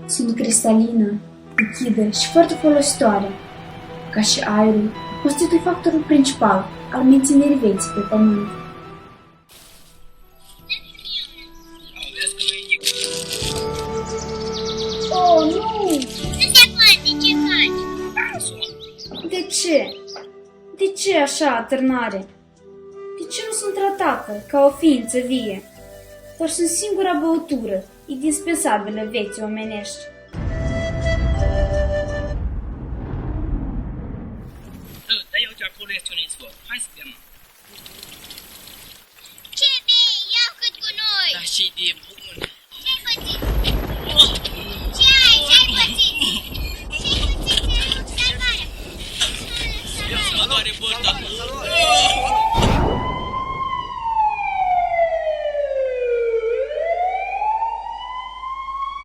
Sunt cristalină, lichidă și foarte folositoare. Ca și aerul, constituie factorul principal al menținerii vieții pe pământ. Oh, nu! Nu se poate, ce faci? De ce? De ce așa atârnare? De ce nu sunt tratată ca o ființă vie? Doar sunt singura băutură indispensabilă vieții omenești. Dar eu acolo este un izvor. Hai să bem. Ce bei? Iau cât cu noi! Dar și de